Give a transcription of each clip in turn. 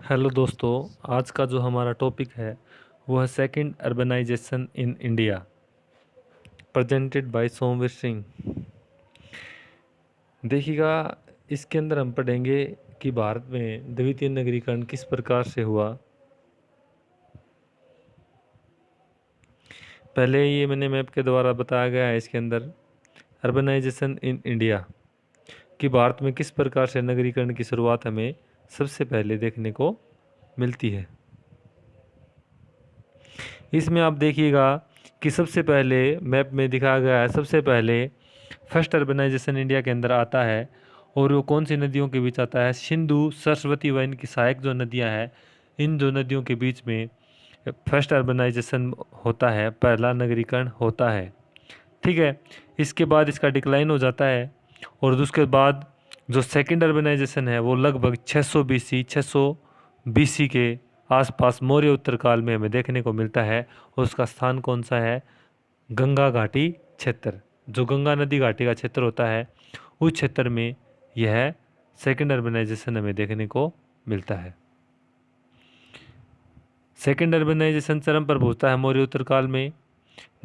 Hello दोस्तों। आज का जो हमारा टॉपिक है वो है second urbanization in India, presented by Somvir Singh. देखिएगा, इसके अंदर हम पढ़ेंगे कि भारत में द्वितीय नगरीकरण किस प्रकार से हुआ। पहले ये मैंने मैप के द्वारा बताया गया है इसके अंदर अर्बनाइजेशन इन इंडिया कि भारत में किस प्रकार से नगरीकरण की शुरुआत हमें सबसे पहले देखने को मिलती है। इसमें आप देखिएगा कि सबसे पहले मैप में दिखाया गया है, सबसे पहले फर्स्ट अर्बनाइजेशन इंडिया के अंदर आता है और वो कौन सी नदियों के बीच आता है? सिंधु, सरस्वती व इनकी सहायक जो नदियां हैं, इन दो नदियों के बीच में फर्स्ट अर्बनाइजेशन होता है, पहला नगरीकरण होता है। ठीक है। इसके बाद इसका डिक्लाइन हो जाता है और उसके बाद जो सेकंड अर्बनाइजेशन है वो लगभग 600 बीसी 600 बीसी के आसपास मौर्य उत्तर काल में हमें देखने को मिलता है। और उसका स्थान कौन सा है? गंगा घाटी क्षेत्र। जो गंगा नदी घाटी का क्षेत्र होता है उस क्षेत्र में यह सेकंड अर्बनाइजेशन हमें देखने को मिलता है। सेकंड अर्बनाइजेशन चरम पर पहुंचता है मौर्य उत्तर काल में,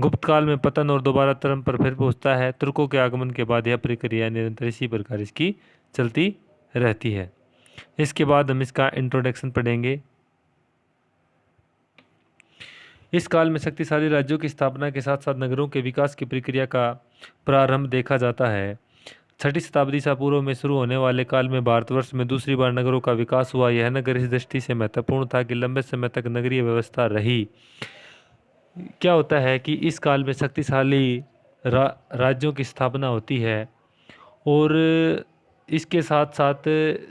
गुप्त काल में पतन और दोबारा चरम पर फिर पहुंचता है। तुर्कों के आगमन के बाद यह प्रक्रिया निरंतर इसी प्रकार इसकी चलती रहती है। इसके बाद हम इसका इंट्रोडक्शन पढ़ेंगे। इस काल में शक्तिशाली राज्यों की स्थापना के साथ साथ नगरों के विकास की प्रक्रिया का प्रारंभ देखा जाता है। छठी शताब्दी ईसा पूर्व में शुरू होने वाले काल में भारतवर्ष में दूसरी बार नगरों का विकास हुआ। यह नगर इस दृष्टि से महत्वपूर्ण था कि लंबे समय तक नगरीय व्यवस्था रही। क्या होता है कि इस काल में शक्तिशाली राज्यों की स्थापना होती है और इसके साथ साथ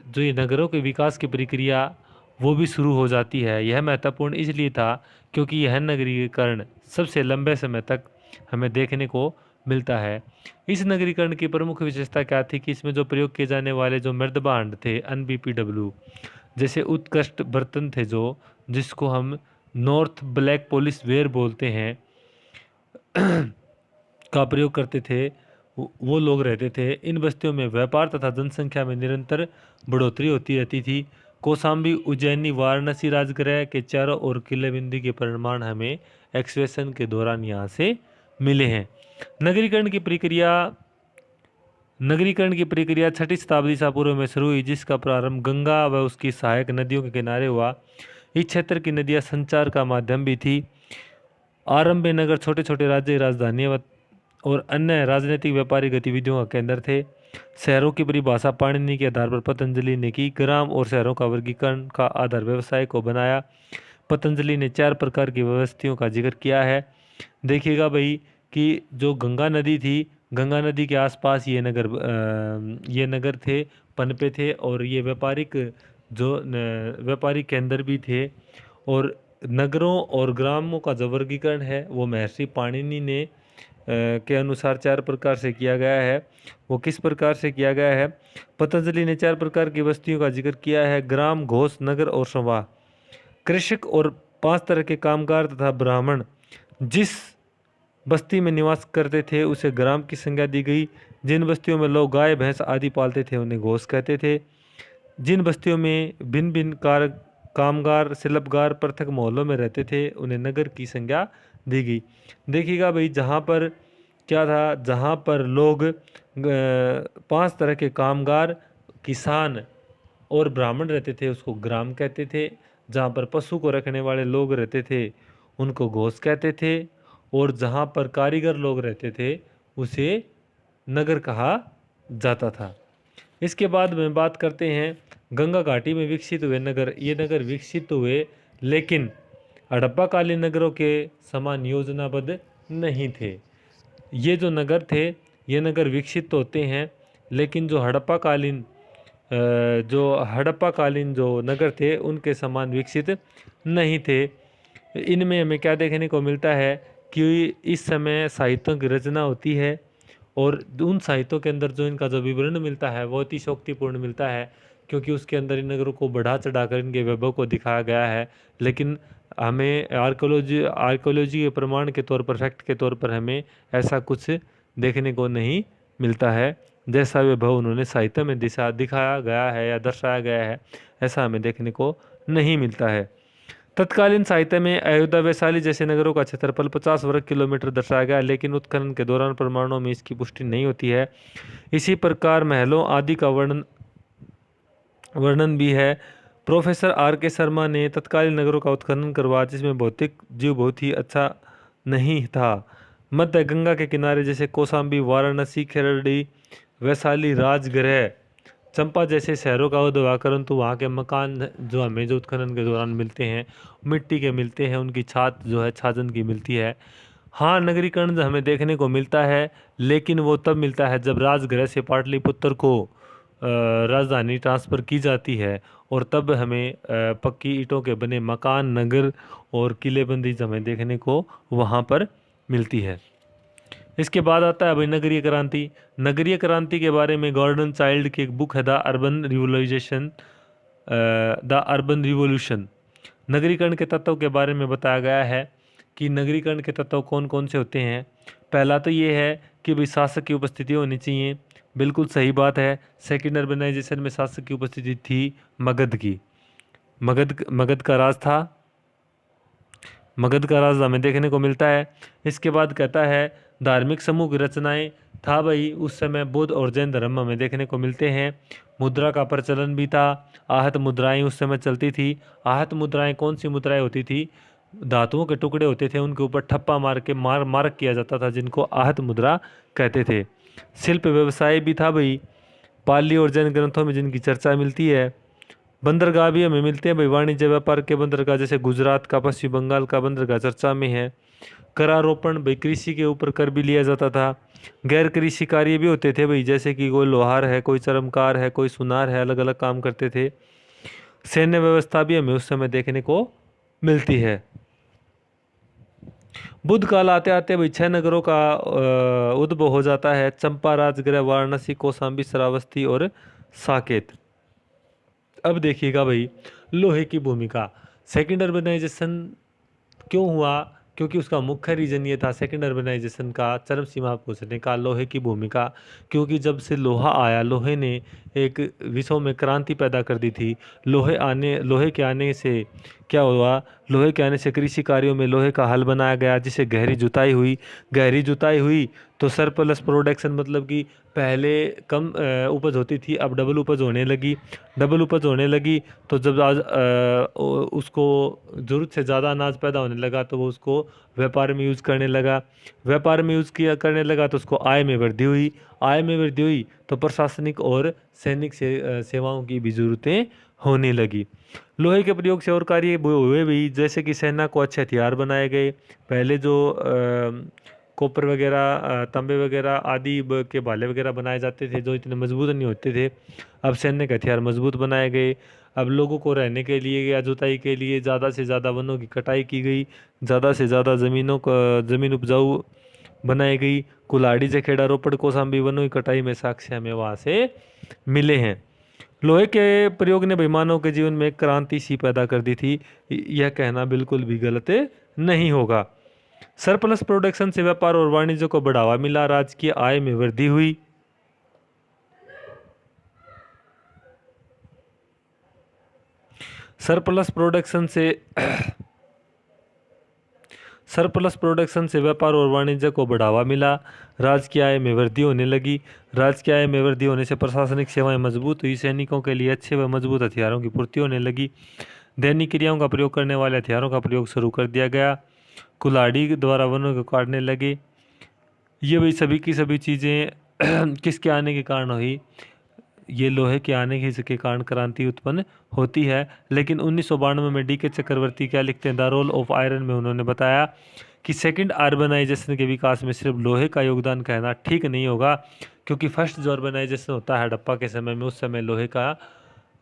जो ये नगरों के विकास की प्रक्रिया वो भी शुरू हो जाती है। यह महत्वपूर्ण इसलिए था क्योंकि यह नगरीकरण सबसे लंबे समय तक हमें देखने को मिलता है। इस नगरीकरण की प्रमुख विशेषता क्या थी कि इसमें जो प्रयोग किए जाने वाले जो मृद भांड थे NBPW जैसे उत्कृष्ट बर्तन थे, जो जिसको हम नॉर्थ ब्लैक पॉलिश वेयर बोलते हैं, का प्रयोग करते थे, वो लोग रहते थे। इन बस्तियों में व्यापार तथा जनसंख्या में निरंतर बढ़ोतरी होती रहती थी। कौशाम्बी, उज्जैनी, वाराणसी राजगृह के चारों ओर किले बिंदी के प्रमाण हमें एक्सवेशन के दौरान यहाँ से मिले हैं। नगरीकरण की प्रक्रिया नगरीकरण की प्रक्रिया छठी शताब्दी ईसा पूर्व में शुरू हुई, जिसका प्रारंभ गंगा व उसकी सहायक नदियों के किनारे हुआ। इस क्षेत्र की नदियां संचार का माध्यम भी थी। आरंभ में नगर छोटे छोटे राज्य राजधानियां और अन्य राजनीतिक व्यापारिक गतिविधियों का केंद्र थे। शहरों की परिभाषा पाणिनि के आधार पर पतंजलि ने की। ग्राम और शहरों का वर्गीकरण का आधार व्यवसाय को बनाया। पतंजलि ने 4 प्रकार की व्यवस्थियों का जिक्र किया है। देखिएगा भाई कि जो गंगा नदी थी, गंगा नदी के आसपास ये नगर थे, पनपे थे और ये व्यापारिक केंद्र भी थे। और नगरों और ग्रामों का जो वर्गीकरण है वो महर्षि पाणिनि ने के अनुसार 4 प्रकार से किया गया है। वो किस प्रकार से किया गया है? पतंजलि ने 4 प्रकार की बस्तियों का जिक्र किया है: ग्राम, घोष, नगर और सभा। कृषक और 5 तरह के कामगार तथा ब्राह्मण जिस बस्ती में निवास करते थे उसे ग्राम की संज्ञा दी गई। जिन बस्तियों में लोग गाय भैंस आदि पालते थे उन्हें घोष कहते थे। जिन बस्तियों में भिन्न भिन्न कार कामगार शिल्पकार पृथक मोहल्लों में रहते थे उन्हें नगर की संज्ञा दी गई। देखिएगा भाई, जहाँ पर क्या था, जहाँ पर लोग 5 तरह के कामगार, किसान और ब्राह्मण रहते थे उसको ग्राम कहते थे। जहाँ पर पशु को रखने वाले लोग रहते थे उनको घोष कहते थे। और जहाँ पर कारीगर लोग रहते थे उसे नगर कहा जाता था। इसके बाद में बात करते हैं गंगा घाटी में विकसित हुए नगर। ये नगर विकसित हुए लेकिन हड़प्पाकालीन नगरों के समान योजनाबद्ध नहीं थे। ये जो नगर थे ये नगर विकसित तो होते हैं लेकिन जो हड़प्पाकालीन जो नगर थे उनके समान विकसित नहीं थे। इनमें हमें क्या देखने को मिलता है कि इस समय साहित्यों की रचना होती है और उन साहित्यों के अंदर जो इनका जो विवरण मिलता है वो अतिशयोक्तिपूर्ण मिलता है, क्योंकि उसके अंदर इन नगरों को बढ़ा चढ़ाकर इनके वैभव को दिखाया गया है। लेकिन हमें आर्कोलॉजी के प्रमाण के तौर पर, फैक्ट के तौर पर हमें ऐसा कुछ देखने को नहीं मिलता है जैसा वैभव उन्होंने साहित्य में दिखाया गया है या दर्शाया गया है। ऐसा हमें देखने को नहीं मिलता है। तत्कालीन साहित्य में अयोध्या वैशाली जैसे नगरों का क्षेत्रफल 50 वर्ग किलोमीटर दर्शाया गया, लेकिन उत्खनन के दौरान प्रमाणों में इसकी पुष्टि नहीं होती है। इसी प्रकार महलों आदि का वर्णन वर्णन भी है। प्रोफेसर आर के शर्मा ने तत्कालीन नगरों का उत्खनन करवाया, जिसमें भौतिक जीव बहुत ही अच्छा नहीं था। मध्य गंगा के किनारे जैसे कौशाम्बी, वाराणसी, खेरड़ी, वैशाली, राजगृह, चंपा जैसे शहरों का उद्घाटन, तो वहाँ के मकान जो हमें जो उत्खनन के दौरान मिलते हैं मिट्टी के मिलते हैं, उनकी छात जो है छाजन की मिलती है। हाँ, नगरीकरण हमें देखने को मिलता है, लेकिन वो तब मिलता है जब राजगृह से पाटलिपुत्र को राजधानी ट्रांसफ़र की जाती है, और तब हमें पक्की ईंटों के बने मकान, नगर और किलेबंदी हमें देखने को वहाँ पर मिलती है। इसके बाद आता है भाई नगरीय क्रांति। नगरीय क्रांति के बारे में गॉर्डन चाइल्ड की एक बुक है द अर्बन रिवोल्यूशन। नगरीकरण के तत्व के बारे में बताया गया है कि नगरीकरण के तत्व कौन कौन से होते हैं। पहला तो ये है कि भाई शासक की उपस्थिति होनी चाहिए, बिल्कुल सही बात है। सेकेंड अर्बनाइजेशन में शासक की उपस्थिति थी मगध की, मगध का राज था, मगध का राज हमें देखने को मिलता है। इसके बाद कहता है धार्मिक समूह की रचनाएं था भाई, उस समय बौद्ध और जैन धर्म हमें देखने को मिलते हैं। मुद्रा का प्रचलन भी था, आहत मुद्राएं उस समय चलती थी। आहत मुद्राएं कौन सी मुद्राएं होती थी? धातुओं के टुकड़े होते थे, उनके ऊपर ठप्पा मार के मार्क किया जाता था, जिनको आहत मुद्रा कहते थे। शिल्प व्यवसाय भी था भाई, पाली और जैन ग्रंथों में जिनकी चर्चा मिलती है। बंदरगाह भी हमें मिलते हैं भाई, वाणिज्य व्यापार के बंदरगाह, जैसे गुजरात का, पश्चिम बंगाल का बंदरगाह चर्चा में है। करारोपण भाई, कृषि के ऊपर कर भी लिया जाता था। गैर कृषि कार्य भी होते थे भाई, जैसे कि कोई लोहार है, कोई चर्मकार है, कोई सुनार है, अलग अलग काम करते थे। सैन्य व्यवस्था भी हमें उस समय देखने को मिलती है। बुद्ध काल आते आते भाई 6 नगरों का उद्भव हो जाता है: चंपा, राजगृह, वाराणसी, कौशाम्बी, श्रावस्ती और साकेत। अब देखिएगा भाई लोहे की भूमिका। सेकेंड अर्बनाइजेशन क्यों हुआ? क्योंकि उसका मुख्य रीजन ये था सेकेंड अर्बनाइजेशन का चरम सीमा पहुंचने का, लोहे की भूमिका। क्योंकि जब से लोहा आया, लोहे ने एक विश्व में क्रांति पैदा कर दी थी। लोहे के आने से क्या हुआ? लोहे के आने से कृषि कार्यों में लोहे का हल बनाया गया, जिससे गहरी जुताई हुई। गहरी जुताई हुई तो सरप्लस प्रोडक्शन, मतलब कि पहले कम उपज होती थी, अब डबल उपज होने लगी। डबल उपज होने लगी तो जब आज उसको ज़रूरत से ज़्यादा अनाज पैदा होने लगा, तो वो उसको व्यापार में यूज़ करने लगा। व्यापार में यूज़ किया करने लगा तो उसको आय में वृद्धि हुई। आय में वृद्धि हुई तो प्रशासनिक और सैनिक सेवाओं की भी ज़रूरतें होने लगी। लोहे के प्रयोग से और कार्य हुए भी, जैसे कि सेना को अच्छे हथियार बनाए गए। पहले जो कॉपर वगैरह, तांबे वगैरह आदि के भाले वगैरह बनाए जाते थे, जो इतने मजबूत नहीं होते थे। अब सैन्य के हथियार मजबूत बनाए गए। अब लोगों को रहने के लिए या जुताई के लिए ज़्यादा से ज़्यादा वनों की कटाई की गई, ज़्यादा से ज़्यादा ज़मीन उपजाऊ बनाई गई। कुल्हाड़ी, जखेड़ा, रोपड़, कौशाम्बी वनों की कटाई में साक्ष्य हमें वहाँ से मिले हैं। लोहे के प्रयोग ने भाई मानव के जीवन में एक क्रांति सी पैदा कर दी थी, यह कहना बिल्कुल भी गलत नहीं होगा। सरप्लस प्रोडक्शन से व्यापार और वाणिज्य को बढ़ावा मिला, राज्य की आय में वृद्धि हुई। सरप्लस प्रोडक्शन से व्यापार और वाणिज्य को बढ़ावा मिला, राज्य की आय में वृद्धि होने लगी। राज्य की आय में वृद्धि होने से प्रशासनिक सेवाएं मजबूत हुई, सैनिकों के लिए अच्छे व मजबूत हथियारों की पूर्ति होने लगी। दैनिक क्रियाओं का प्रयोग करने वाले हथियारों का प्रयोग शुरू कर दिया गया। कुल्हाड़ी द्वारा वनों को काटने लगे। ये भाई सभी की सभी चीज़ें किसके आने के कारण हुई? ये लोहे के आने के कारण क्रांति उत्पन्न होती है। लेकिन 1992 में डी के चक्रवर्ती क्या लिखते हैं द रोल ऑफ आयरन में, उन्होंने बताया कि सेकंड अर्बनाइजेशन के विकास में सिर्फ लोहे का योगदान कहना ठीक नहीं होगा, क्योंकि फर्स्ट जो अर्बनाइजेशन होता है हड़प्पा के समय में, उस समय लोहे का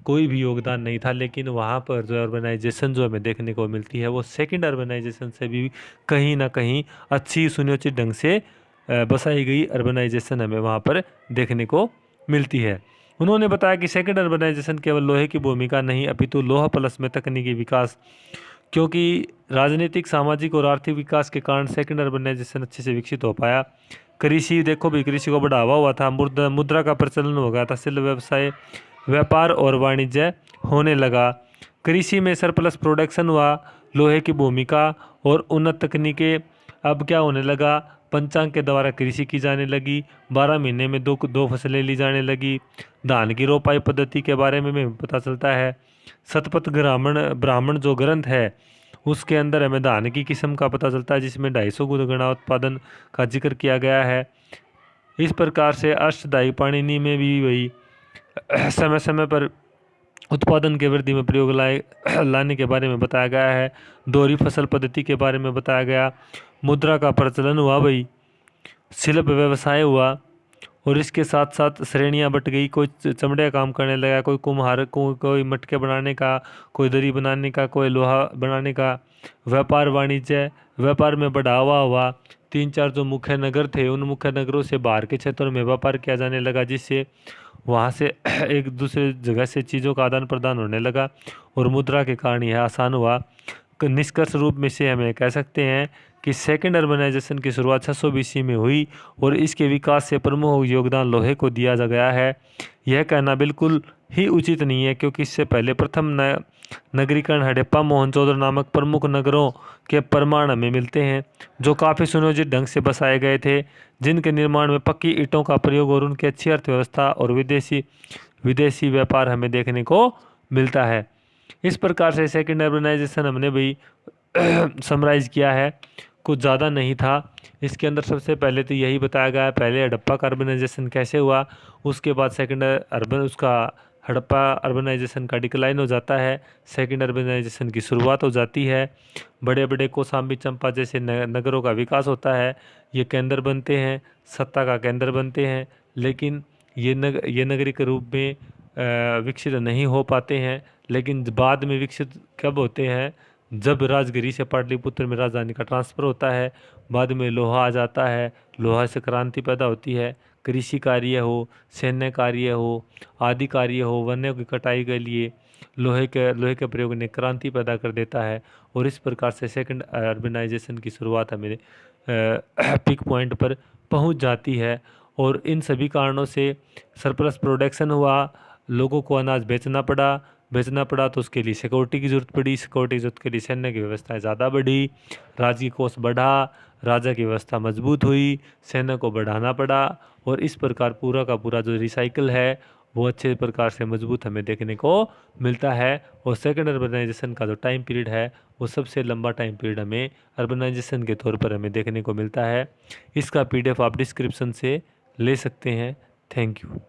कोई भी योगदान नहीं था। लेकिन वहाँ पर जो अर्बनाइजेशन जो हमें देखने को मिलती है, वो सेकंड अर्बनाइजेशन से भी कहीं ना कहीं अच्छी सुनियोजित ढंग से बसाई गई अर्बनाइजेशन हमें वहाँ पर देखने को मिलती है। उन्होंने बताया कि सेकंड अर्बनाइजेशन केवल लोहे की भूमिका नहीं, अपितु लोहा प्लस में तकनीकी विकास क्योंकि राजनीतिक, सामाजिक और आर्थिक विकास के कारण सेकंड अर्बनाइजेशन अच्छे से विकसित हो पाया। कृषि, देखो भी कृषि को बढ़ावा हुआ था, मुद्रा का प्रचलन हो गया था, शिल्प व्यवसाय, व्यापार और वाणिज्य होने लगा। कृषि में सरप्लस प्रोडक्शन हुआ, लोहे की भूमिका और उन्नत तकनीकें। अब क्या होने लगा, पंचांग के द्वारा कृषि की जाने लगी, 12 महीने में दो दो फसलें ली जाने लगी। धान की रोपाई पद्धति के बारे में हमें पता चलता है। शतपथ ब्राह्मण ब्राह्मण जो ग्रंथ है उसके अंदर हमें धान की किस्म का पता चलता है, जिसमें 250 गुना उत्पादन का जिक्र किया गया है। इस प्रकार से अष्टदायी पाणिनि में भी वही समय समय पर उत्पादन के वृद्धि में प्रयोग लाने के बारे में बताया गया है। दोहरी फसल पद्धति के बारे में बताया गया। मुद्रा का प्रचलन हुआ भाई, शिल्प व्यवसाय हुआ, और इसके साथ साथ श्रेणियां बट गई। कोई चमड़े का काम करने लगा, कोई कुम्हार, कोई मटके बनाने का, कोई दरी बनाने का, कोई लोहा बनाने का। व्यापार वाणिज्य, व्यापार में बढ़ावा हुआ। 3-4 जो मुख्य नगर थे उन मुख्य नगरों से बाहर के क्षेत्रों में व्यापार किया जाने लगा, जिससे वहाँ से एक दूसरे जगह से चीज़ों का आदान प्रदान होने लगा, और मुद्रा के कारण यह आसान हुआ। निष्कर्ष रूप में से हमें कह सकते हैं कि सेकेंड अर्बनाइजेशन की शुरुआत 600 BC में हुई, और इसके विकास से प्रमुख योगदान लोहे को दिया गया है। यह कहना बिल्कुल ही उचित नहीं है, क्योंकि इससे पहले प्रथम नगरीकरण हड़प्पा मोहनजोदड़ो नामक प्रमुख नगरों के प्रमाण हमें मिलते हैं, जो काफ़ी सुनियोजित ढंग से बसाए गए थे, जिनके निर्माण में पक्की ईंटों का प्रयोग और उनकी अच्छी अर्थव्यवस्था और विदेशी व्यापार हमें देखने को मिलता है। इस प्रकार से सेकेंड अर्बनाइजेशन हमने भी समराइज किया है, कुछ ज़्यादा नहीं था। इसके अंदर सबसे पहले तो यही बताया गया है, पहले हड़प्पा का अर्बनाइजेशन कैसे हुआ, उसके बाद सेकेंड हड़प्पा अर्बनाइजेशन का डिक्लाइन हो जाता है, सेकेंड अर्बनाइजेशन की शुरुआत हो जाती है। बड़े बड़े कौशाम्बी, चंपा जैसे नगरों का विकास होता है, ये केंद्र बनते हैं, सत्ता का केंद्र बनते हैं, लेकिन ये नगरी के रूप में विकसित नहीं हो पाते हैं। लेकिन बाद में विकसित कब होते हैं, जब राजगिरी से पाटलिपुत्र में राजधानी का ट्रांसफ़र होता है, बाद में लोहा आ जाता है, लोहा से क्रांति पैदा होती है। कृषि कार्य हो, सैन्य कार्य हो, आदि कार्य हो, वन्यों की कटाई के लिए लोहे के प्रयोग ने क्रांति पैदा कर देता है, और इस प्रकार से सेकंड अर्बनाइजेशन की शुरुआत हमें पिक पॉइंट पर पहुंच जाती है। और इन सभी कारणों से सरप्लस प्रोडक्शन हुआ, लोगों को अनाज बेचना पड़ा तो उसके लिए सिक्योरिटी की ज़रूरत पड़ी, सिक्योरिटी की ज़रूरत के लिए सैन्य की व्यवस्थाएं ज़्यादा बढ़ी, राजकीय कोष बढ़ा, राजा की व्यवस्था मजबूत हुई, सैन्य को बढ़ाना पड़ा, और इस प्रकार पूरा का पूरा जो रिसाइकिल है वो अच्छे प्रकार से मजबूत हमें देखने को मिलता है। और सेकंड अर्बनाइजेशन का जो टाइम पीरियड है वो सबसे लंबा टाइम पीरियड हमें अर्बनाइजेशन के तौर पर हमें देखने को मिलता है। इसका PDF आप डिस्क्रिप्शन से ले सकते हैं। Thank you.